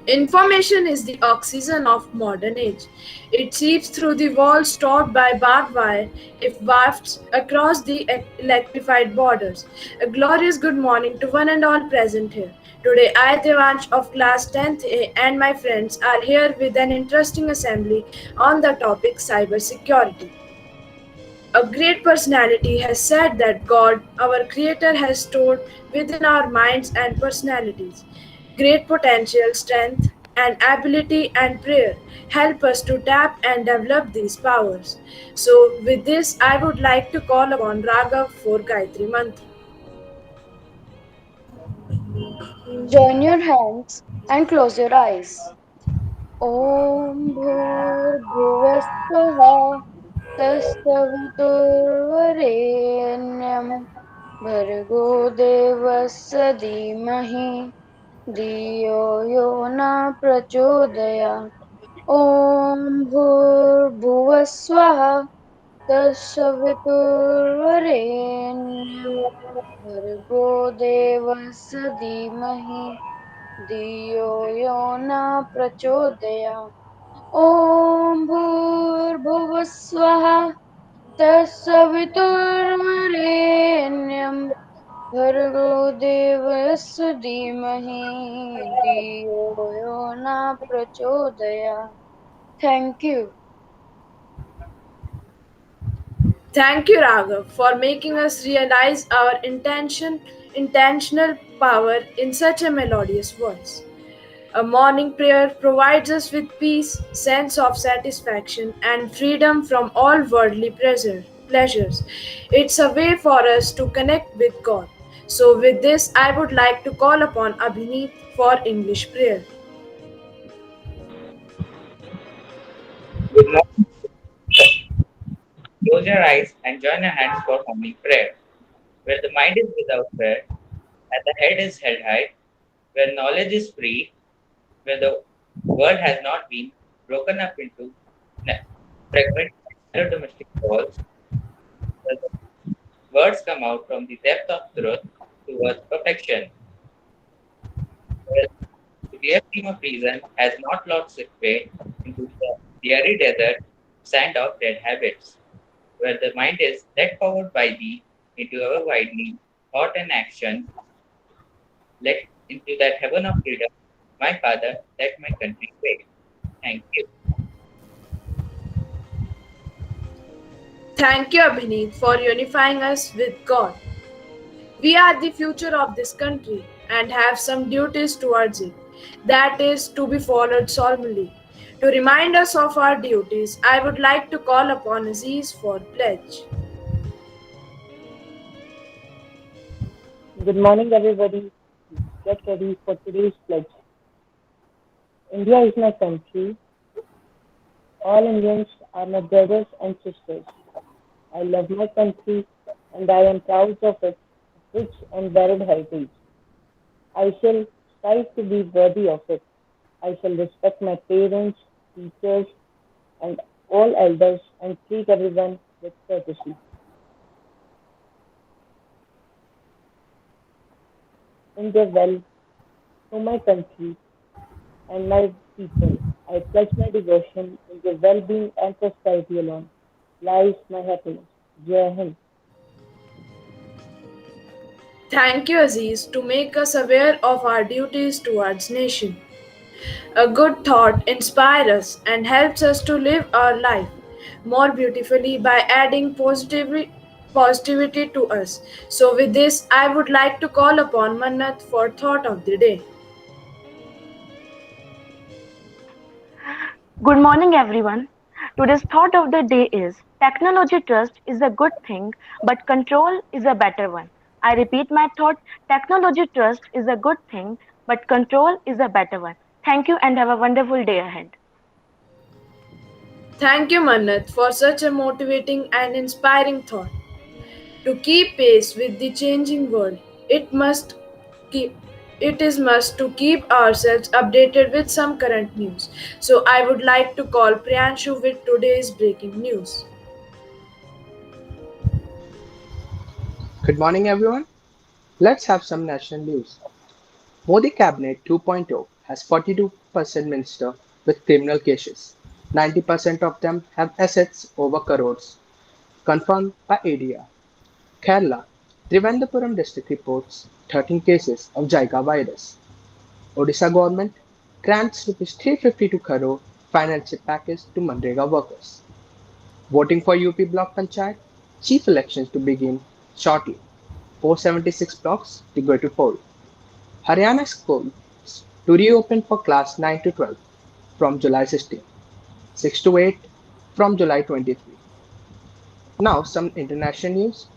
Information is the oxygen of modern age. It seeps through the walls topped by barbed wire, it wafts across the electrified borders. A glorious good morning to one and all present here. Today, I, Devansh of class 10th A, and my friends are here with an interesting assembly on the topic cybersecurity. A great personality has said that God, our Creator, has stored within our minds and personalities great potential, strength, and ability and prayer help us to tap and develop these powers. So, with this, I would like to call upon Raghav for Gayatri Mantra. Join your hands and close your eyes. Om Bhurbhuvasvaha Tastaviturvarenyam Bhargo Devasya Dhimahi Diyo Yona Prachodaya Om Bhurbhuvasvaha Tastaviturvarenyam Bhargo Devasya Dhimahi धियो यो न प्रचोदयात् ॐ भूर्भुवस्वः तत्सवितुर्वरेण्यं भर्गो देवस्य धीमहि धियो यो न प्रचोदयात्. Thank you. Thank you, Raghav, for making us realize our intentional power in such a melodious voice. A morning prayer provides us with peace, sense of satisfaction, and freedom from all worldly pleasures. It's a way for us to connect with God. So, with this, I would like to call upon Abhineet for English prayer. Good morning. Close your eyes and join your hands for morning prayer, where the mind is without fear and the head is held high, where knowledge is free, where the world has not been broken up into fragmented and domestic walls, where the words come out from the depth of truth towards perfection, where the clear stream of reason has not lost its way into the fiery desert sand of dead habits, where the mind is led forward by thee into ever widening thought and action, led into that heaven of freedom. My Father, let my country wait. Thank you. Thank you, Abhineet, for unifying us with God. We are the future of this country and have some duties towards it. That is to be followed solemnly. To remind us of our duties, I would like to call upon Aziz for pledge. Good morning, everybody. Get ready for today's pledge. India is my country. All Indians are my brothers and sisters. I love my country and I am proud of its rich and varied heritage. I shall strive to be worthy of it. I shall respect my parents, teachers, and all elders and treat everyone with courtesy. In their well to my country and my people. I pledge my devotion in the well-being and prosperity alone lies my happiness. Jai Hind. Thank you, Aziz, to make us aware of our duties towards nation. A good thought inspires us and helps us to live our life more beautifully by adding positivity to us. So, with this, I would like to call upon Mannat for thought of the day. Good morning, everyone. Today's thought of the day is technology trust is a good thing, but control is a better one. I repeat my thought technology trust is a good thing, but control is a better one. Thank you and have a wonderful day ahead. Thank you, Mannat, for such a motivating and inspiring thought. To keep pace with the changing world, it must keep it is must to keep ourselves updated with some current news. So I would like to call Priyanshu with today's breaking news. Good morning, everyone. Let's have some national news. Modi Cabinet 2.0 has 42% minister with criminal cases. 90% of them have assets over crores, confirmed by ADR. Kerala, Trivandrum district reports 13 cases of Zika virus. Odisha government grants Rs 352 crore financial package to Manrega workers. Voting for UP Block Panchayat chief elections to begin shortly. 476 blocks to go to poll. Haryana schools to reopen for class 9 to 12 from July 16, 6 to 8 from July 23. Now some international news.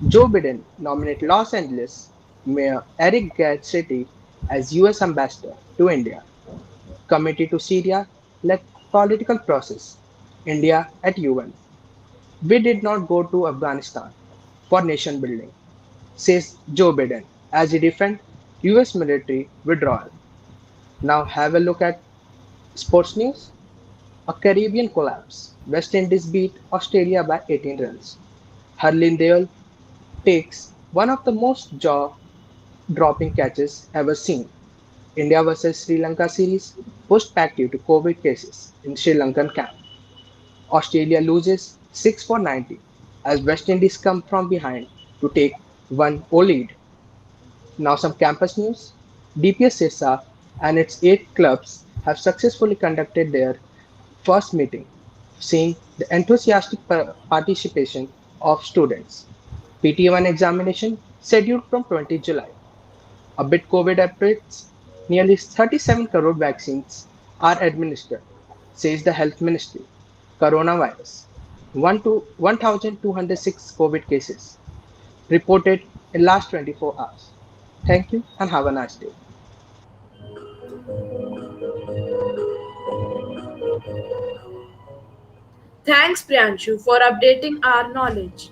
Joe Biden nominated Los Angeles Mayor Eric Garcetti as US Ambassador to India. Committee to Syria led political process. India at UN. We did not go to Afghanistan for nation building, says Joe Biden as he defends US military withdrawal. Now have a look at sports news. A Caribbean collapse. West Indies beat Australia by 18 runs. Harleen Deol takes one of the most jaw-dropping catches ever seen. India vs Sri Lanka series pushed back due to COVID cases in Sri Lankan camp. Australia loses 6 for 90 as West Indies come from behind to take 1-0 lead. Now some campus news. DPS Sirsa and its 8 clubs have successfully conducted their first meeting, seeing the enthusiastic participation of students. PT1 examination scheduled from 20 July. A bit COVID updates, nearly 37 crore vaccines are administered, says the Health Ministry. Coronavirus. 1,206 COVID cases reported in last 24 hours. Thank you and have a nice day. Thanks, Priyanshu, for updating our knowledge.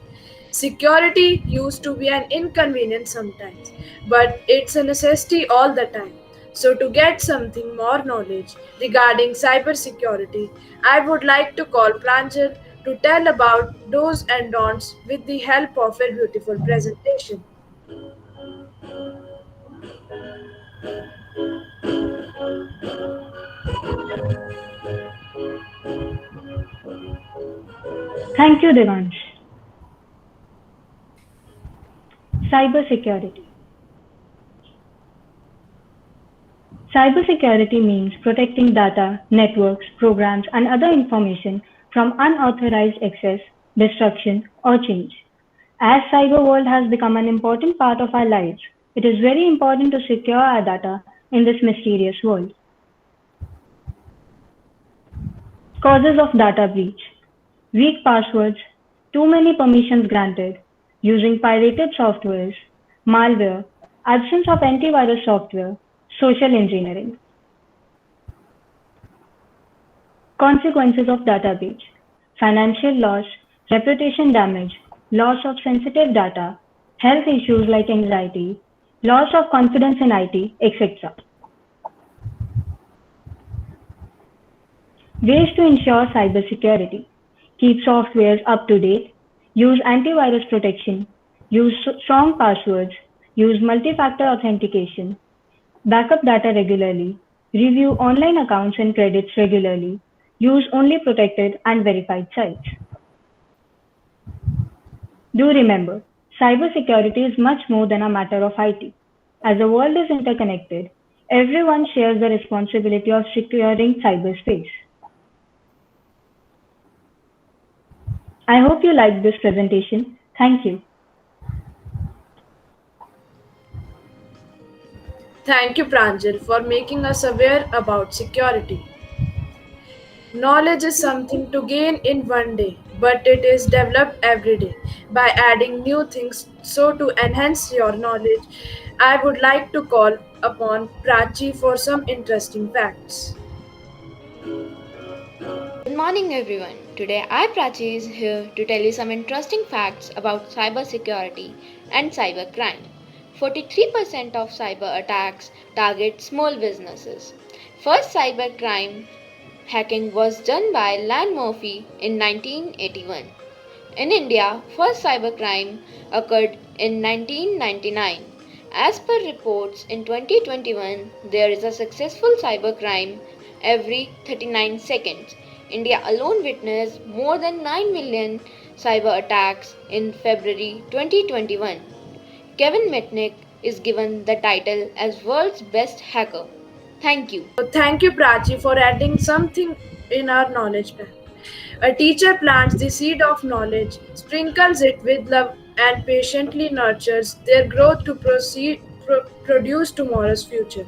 Security used to be an inconvenience sometimes, but it's a necessity all the time. So, to get something more knowledge regarding cybersecurity, I would like to call Pranjal to tell about do's and don'ts with the help of a beautiful presentation. Thank you, Devansh. Cybersecurity. Cybersecurity means protecting data, networks, programs, and other information from unauthorized access, destruction, or change. As cyber world has become an important part of our lives, it is very important to secure our data in this mysterious world. Causes of data breach. Weak passwords, too many permissions granted, using pirated softwares, malware, absence of antivirus software, social engineering. Consequences of data breach. Financial loss, reputation damage, loss of sensitive data, health issues like anxiety, loss of confidence in IT, etc. Ways to ensure cybersecurity. Keep softwares up to date, use antivirus protection, use strong passwords, use multi-factor authentication, backup data regularly, review online accounts and credits regularly, use only protected and verified sites. Do remember, cybersecurity is much more than a matter of IT. As the world is interconnected, everyone shares the responsibility of securing cyberspace. I hope you liked this presentation. Thank you. Thank you, Pranjal, for making us aware about security. Knowledge is something to gain in one day, but it is developed every day by adding new things. So, to enhance your knowledge, I would like to call upon Prachi for some interesting facts. Good morning, everyone. Today, I Prachi is here to tell you some interesting facts about cybersecurity and cybercrime. 43% of cyber attacks target small businesses. First cybercrime hacking was done by Lan Murphy in 1981. In India, first cybercrime occurred in 1999. As per reports, in 2021, there is a successful cybercrime every 39 seconds. India alone witnessed more than 9 million cyber attacks in February 2021. Kevin Mitnick is given the title as World's Best Hacker. Thank you. Thank you, Prachi, for adding something in our knowledge bank. A teacher plants the seed of knowledge, sprinkles it with love, and patiently nurtures their growth to produce tomorrow's future.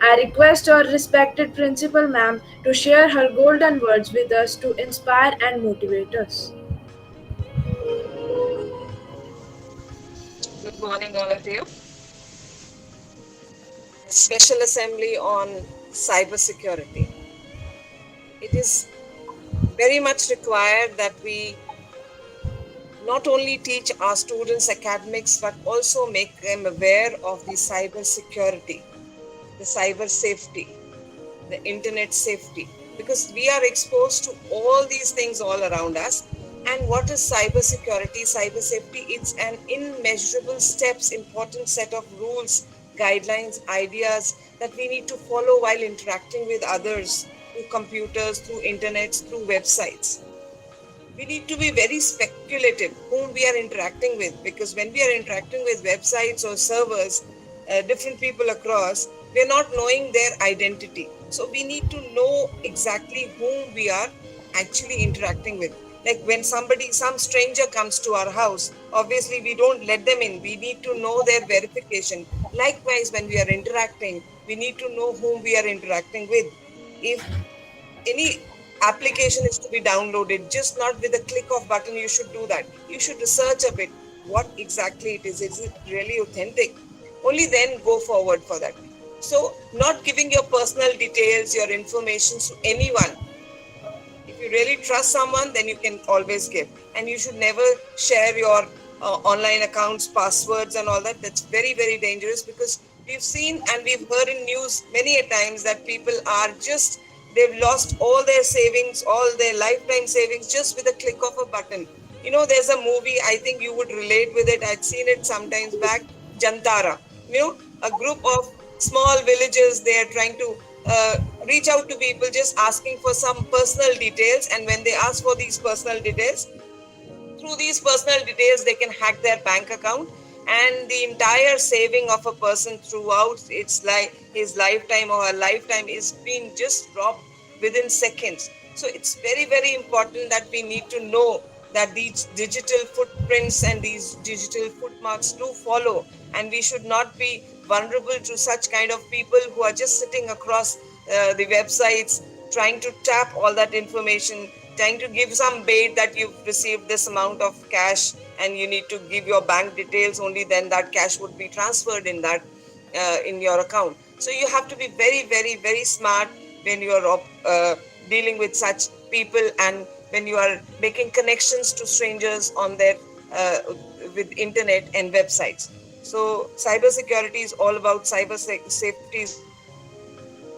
I request our respected principal ma'am to share her golden words with us to inspire and motivate us. Good morning, all of you. Special Assembly on Cybersecurity. It is very much required that we not only teach our students academics, but also make them aware of the cyber security, the cyber safety, the internet safety, because we are exposed to all these things all around us. And what is cyber security, cyber safety? It's an immeasurable steps, important set of rules, guidelines, ideas that we need to follow while interacting with others through computers, through internets, through websites. We need to be very speculative whom we are interacting with, because when we are interacting with websites or servers, different people across, we are not knowing their identity. So we need to know exactly whom we are actually interacting with. Like when some stranger comes to our house, obviously we don't let them in. We need to know their verification. Likewise, when we are interacting, we need to know whom we are interacting with. If any application is to be downloaded, just not with a click of button, you should do that. You should research a bit what exactly it is. Is it really authentic? Only then go forward for that. So not giving your personal details, your information to anyone. If you really trust someone, then you can always give. And you should never share your online accounts, passwords and all that. That's very, very dangerous, because we've seen and we've heard in news many a times that people are just, they've lost all their savings, all their lifetime savings just with a click of a button. You know, there's a movie, I think you would relate with it. I'd seen it sometimes back, Jantara. You know, a group of small villagers, they are trying to reach out to people just asking for some personal details. And when they ask for these personal details, through these personal details, they can hack their bank account, and the entire saving of a person throughout his lifetime or her lifetime is being just dropped within seconds. So it's very, very important that we need to know that these digital footprints and these digital footmarks do follow, and we should not be vulnerable to such kind of people who are just sitting across the websites trying to tap all that information, trying to give some bait that you've received this amount of cash and you need to give your bank details, only then that cash would be transferred in that in your account. So you have to be very, very, very smart when you are dealing with such people, and when you are making connections to strangers on their with internet and websites. So cybersecurity is all about cyber safety,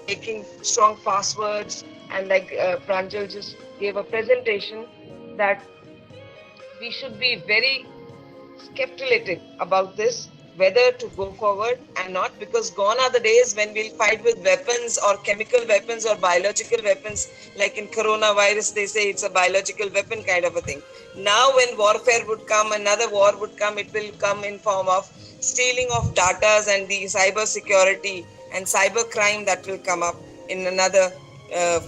making strong passwords, and like Pranjal just gave a presentation, that we should be very skeptical about this, whether to go forward and not, because gone are the days when we'll fight with weapons or chemical weapons or biological weapons. Like in coronavirus, they say it's a biological weapon kind of a thing. Now when warfare would come, another war would come, it will come in form of stealing of data and the cyber security and cyber crime that will come up in another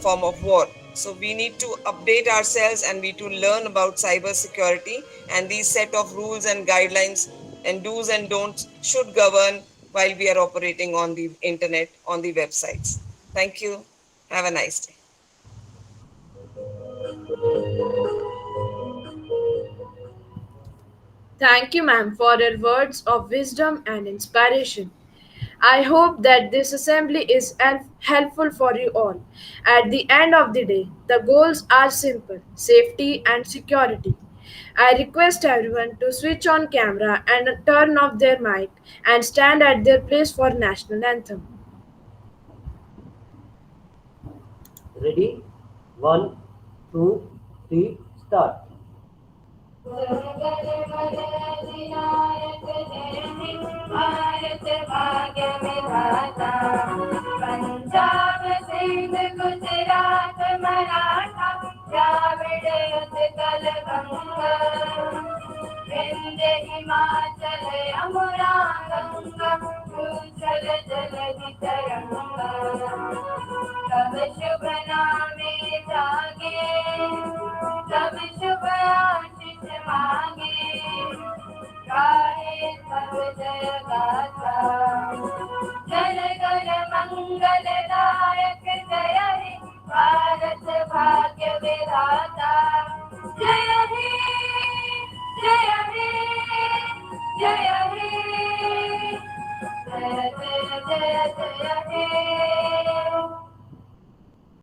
form of war. So we need to update ourselves and we need to learn about cyber security, and these set of rules and guidelines and do's and don'ts should govern while we are operating on the internet, on the websites. Thank you. Have a nice day. Thank you, ma'am, for your words of wisdom and inspiration. I hope that this assembly is helpful for you all. At the end of the day, the goals are simple: safety and security. I request everyone to switch on camera and turn off their mic and stand at their place for national anthem. Ready? One, two, three, start. भाग्य विधाता पंजाब सिंध गुजरात मराठा द्राविड उत्कल गंगा विंध्य हिमाचल यमुना गंगा उच्छल जलधि तरंगा तब शुभ नामे जागे तब शुभ आशीष मांगे गाहे तब जय गाथा जन गण मंगलदायक जय हे भारत भाग्य विधाता